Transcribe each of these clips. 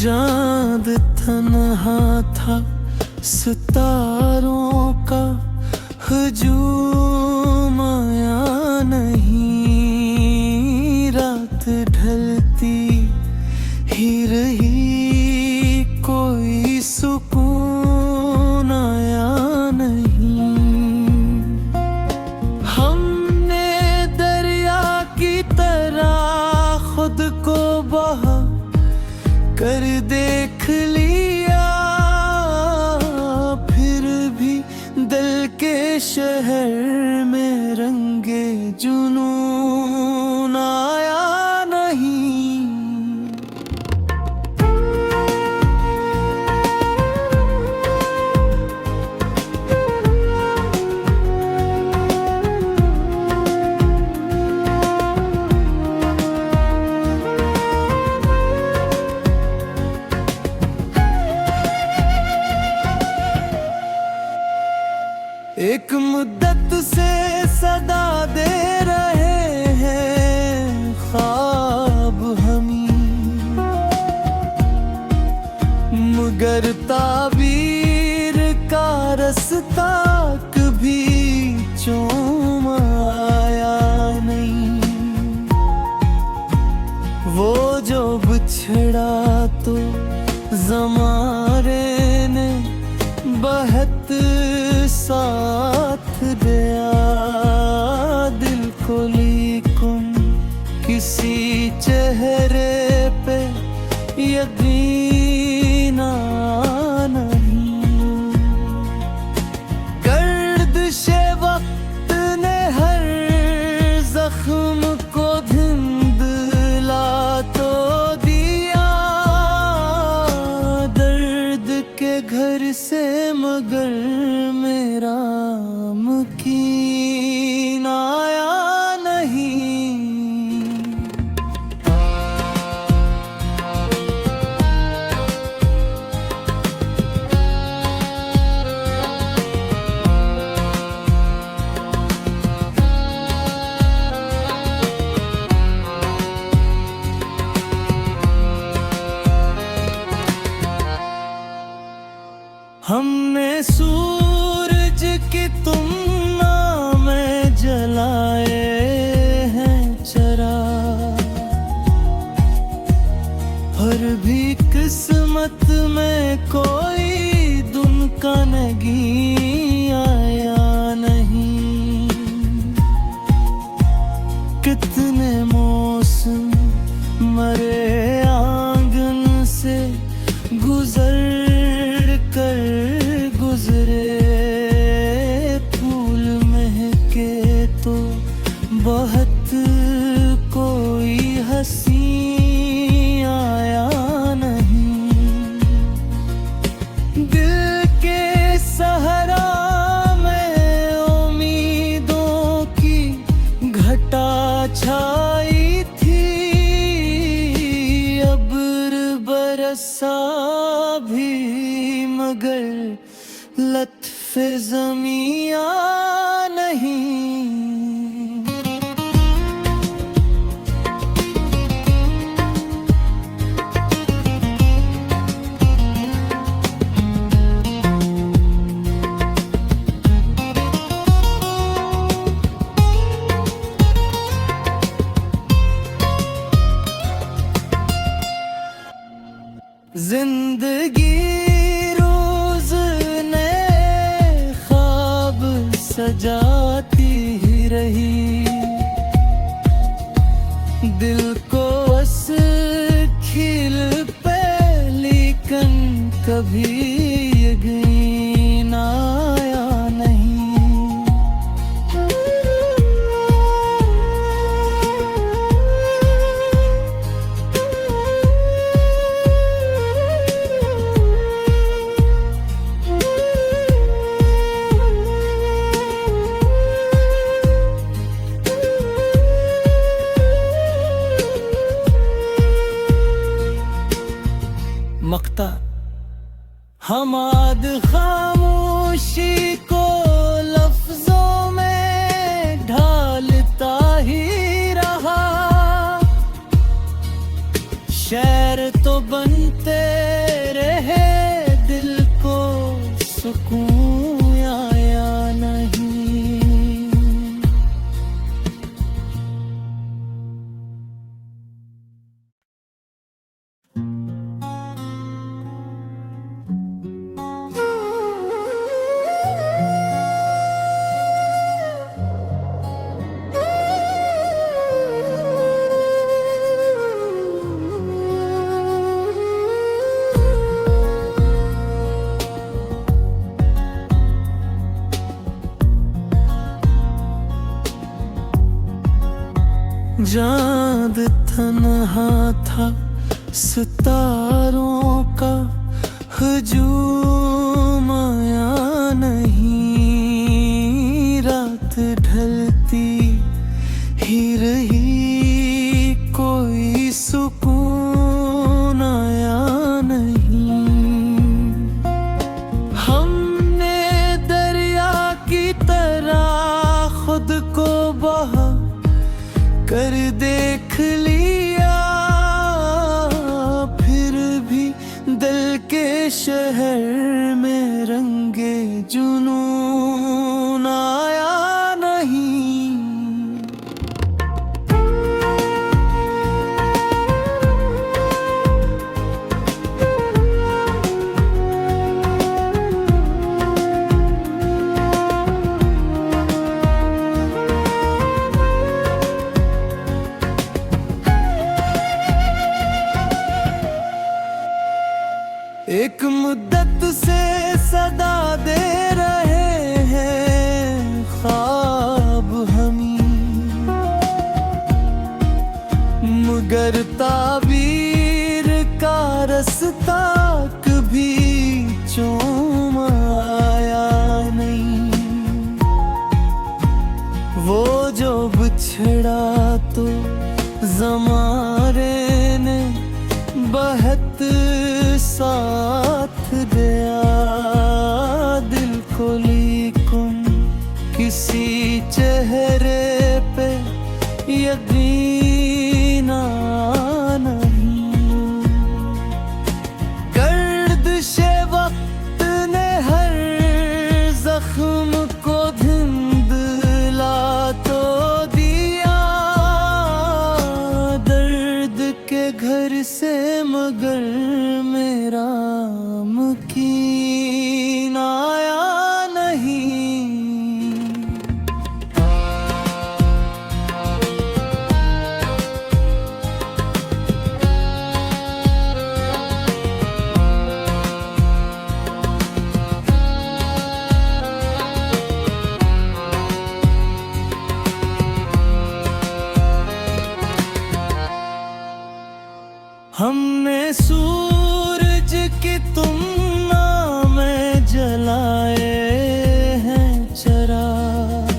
चांद तन्हा था, सितारों का हुजूम आया नहीं। रात ढलती ही रही, कोई सुकून आया नहीं। हमने दरिया की तरह खुद को बहा कर देख लिया, फिर भी दिल के शहर में रंगे जुनून आया नहीं। एक मुद्दत से सदा दे रहे हैं ख्वाब हमी, मगर ताबीर का रास्ता कभी चूम आया नहीं। वो जो बिछड़ा तो ज़माने ने बहत साथ दिया दिल को, लेकिन किसी चेहरे पे यकीन नहीं। गर्दिशे वक्त ने हर जख्म को धुंधला तो दिया, दर्द के घर से मगर मेरा मुकीन आया नहीं। हमने सूरज की तुलना में जलाए हैं चिराग, और भी किस्मत में कोई दिन का नहीं आया नहीं। कितने मौसम मरे आंगन से गुजर कर गुजरे, फूल महके तो बहुत कोई हंसी आया नहीं। दिल के सहरा में उम्मीदों की घटा छाई थी, अब्र बरसा भी मगर लत्फ़े ज़मीया नहीं। जिंदगी रोज नए ख्वाब सजाती ही रही, दिल को बस खिल पे लेकिन कभी यकीन आया नहीं। मक्ता हमाद खामोशी को लफ्जों में ढालता ही रहा, शेर तो बनते सुकून आया नहीं। चाँद तन्हा था सितारों का हुजूम आया नहीं। रात ढलती ही रही कोई सुकून आया नहीं। हमने दरिया की तरह खुद को बहा कर देख लिया, फिर भी दिल के शहर में रंगे जुनून आया नहीं। एक मुद्दत से सदा दे रहे हैं ख्वाब हमी, मगर ताबीर का रास्ता कभी चूम आया नहीं। वो जो बिछड़ा तो ज़माने ने बहुत साथ दिया दिल को, लेकिन किसी चेहरे पे यकीन नहीं। गर्दिशे वक्त ने हर जख्म को धुंधला तो दिया, दर्द के घर से मगर मेरा मुकीन आया नहीं। हमने सूरज की तुलना में जलाए हैं चिराग,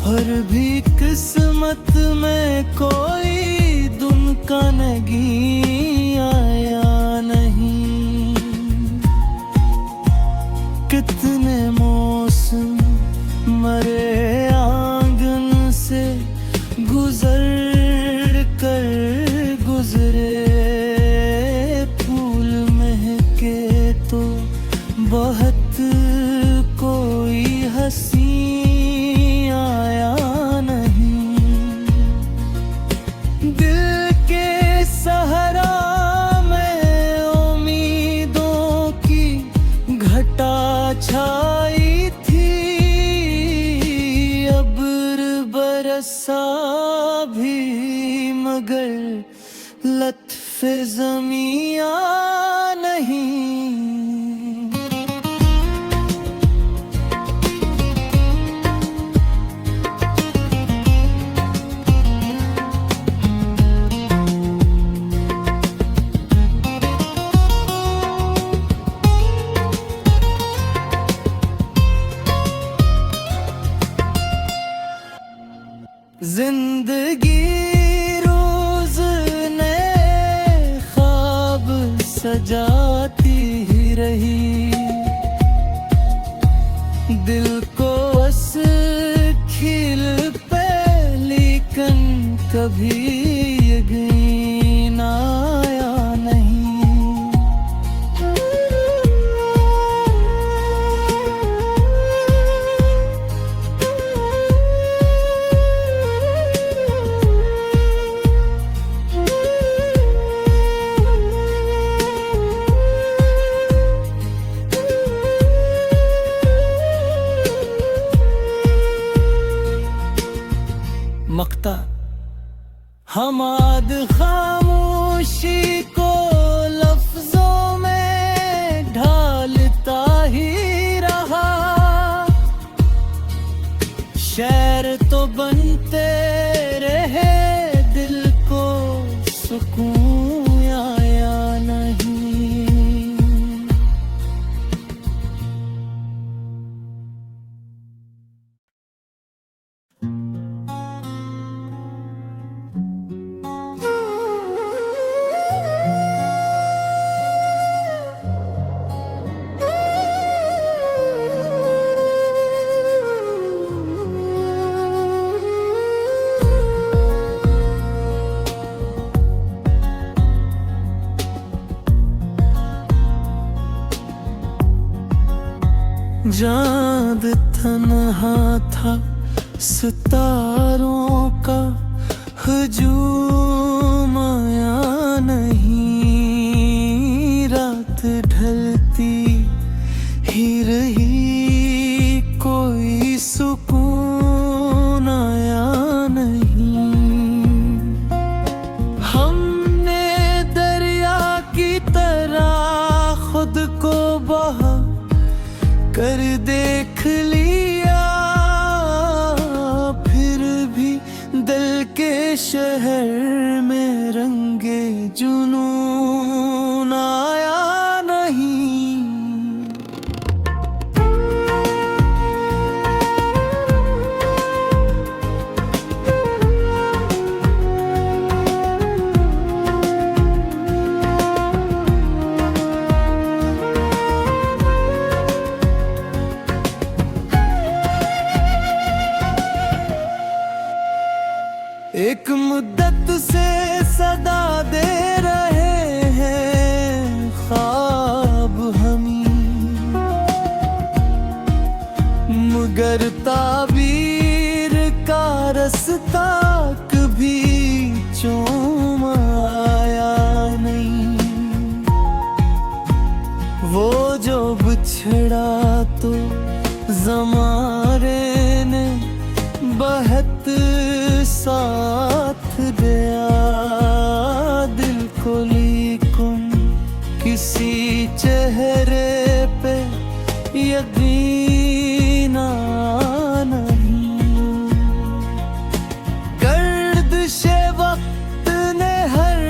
और भी किस्मत में कोई दुन का नहीं आया नहीं। कितने मौसम मरे आंगन से गुजर कर गुजरे, फूल महके तो बहुत कोई हंसी आया नहीं। दिल के सहरा में उम्मीदों की घटा छाई थी, अब्र बरसा भी मगर लत्फ़े ज़मिया नहीं। जिंदगी रोज नए ख्वाब सजाती ही रही, दिल को बस खिल पे लेकिन कभी यकीन आया नहीं। हमाद खामोशी को लफ्जों में ढालता ही रहा। शहर तो बनते रहे, दिल को सुकून आया नहीं। चाँद तन्हा था, सितारों का हुजूम आया नहीं। रात ढलती ही रही, कोई सुकून आया नहीं। हमने दरिया की तरह खुद को बहा कर देख लिया, फिर भी दिल के शहर में रंगे जुनून आया नहीं। एक मुद्दत से सदा दे रहे हैं ख्वाब हमी, मगर ताबीर का रास्ता कभी चूम आया नहीं। वो जो बिछड़ा तो ज़माने ने बहुत साथ दिया दिल को, लेकिन किसी चेहरे पे यकीन नहीं। गर्दिशे वक्त ने हर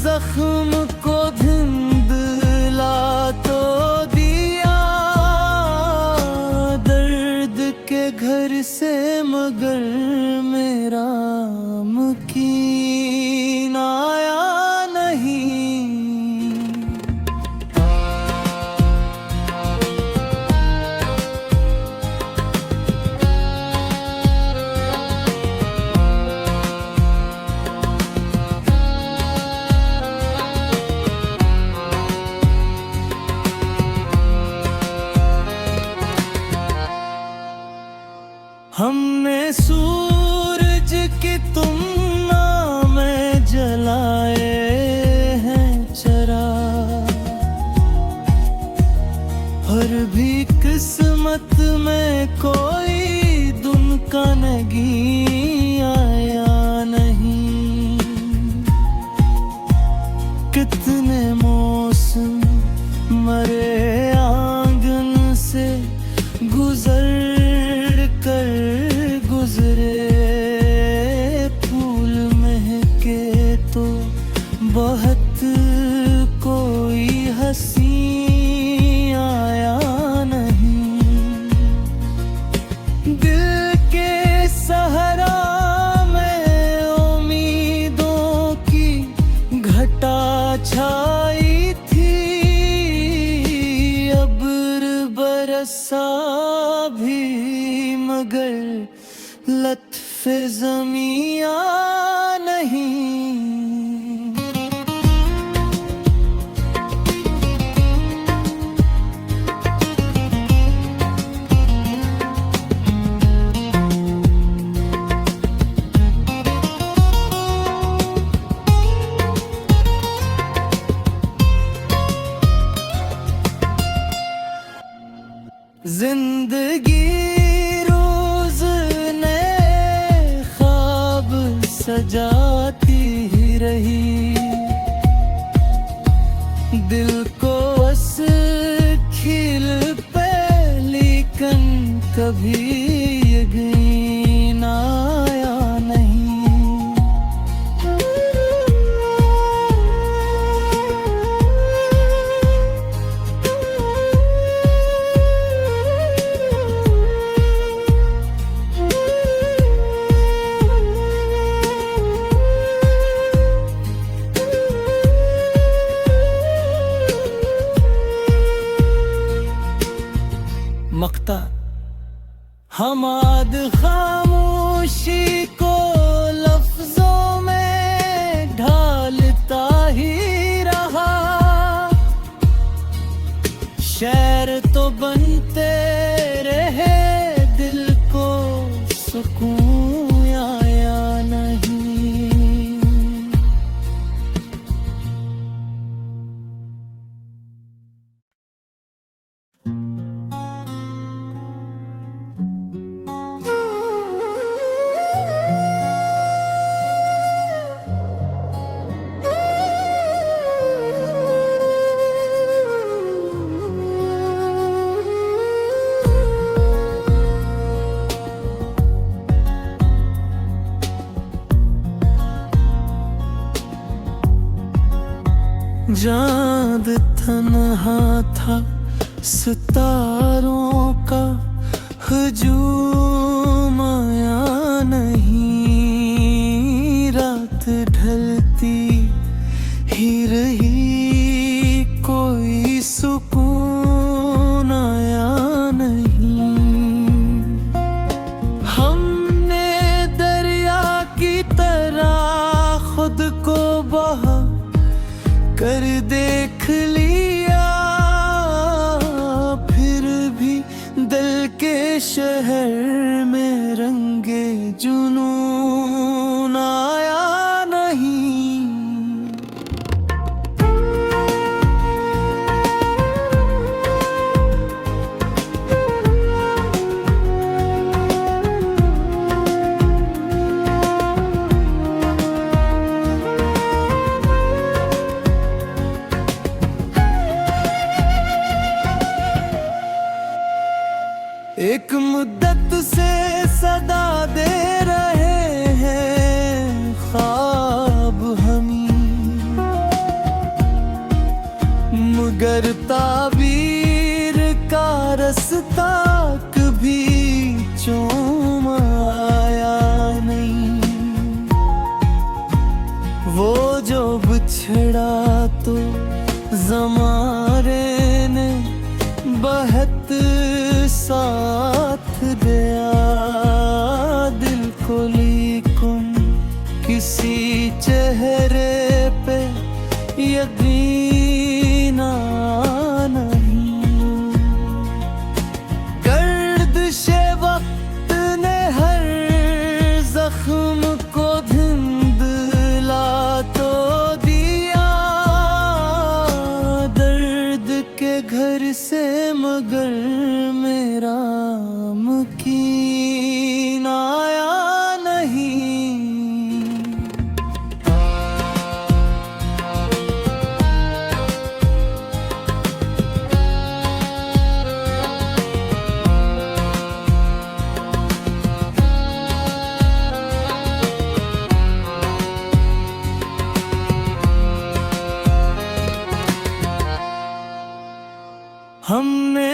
जख्म को धुंधला तो दिया, दर्द के घर से मगर मेरा मुकीन आया नहीं। हमने सूरज की तुलना में जलाए हैं चिराग, और भी किस्मत में कोई दिन का नहीं आया नहीं। कितने मौसम मरे आंगन से गुजर कर गुजरे, फूल महके तो बहुत, कोई हंसी आया नहीं। दिल के सहरा में उम्मीदों की घटा छाई थी, अब्र बरसा भी मगर लत्फ़े ज़मीं नहीं। जिंदगी रोज नए ख्वाब सजा रही। दिल को बस खिल पे लेकिन कभी यकीन आया नहीं। मकता हमाद खामोशी को लफ्जों में ढालता ही रहा। शेर तो बनते रहे, दिल को सुकून आया नहीं। चाँद तन्हा था, सितारों का हुजूम आया नहीं। रात ढलती ही रही, कोई सुकून आया नहीं। हमने दरिया की तरह खुद को बहा कर देख लिया, फिर भी दिल के शहर में रंगे जुनून आया नहीं। एक मुद्दत से सदा दे रहे हैं ख्वाब हमी, मगर ताबीर का रास्ता कभी चूम आया नहीं। वो जो बिछड़ा तो ज़माने ने बहुत साथ दिया दिल को, लेकिन किसी चेहरे पे यकीन नहीं। गर्दिशे वक्त ने हर जख्म को धुंधला तो दिया, दर्द के घर से मगर मेरा मुकीन आया नहीं। हमने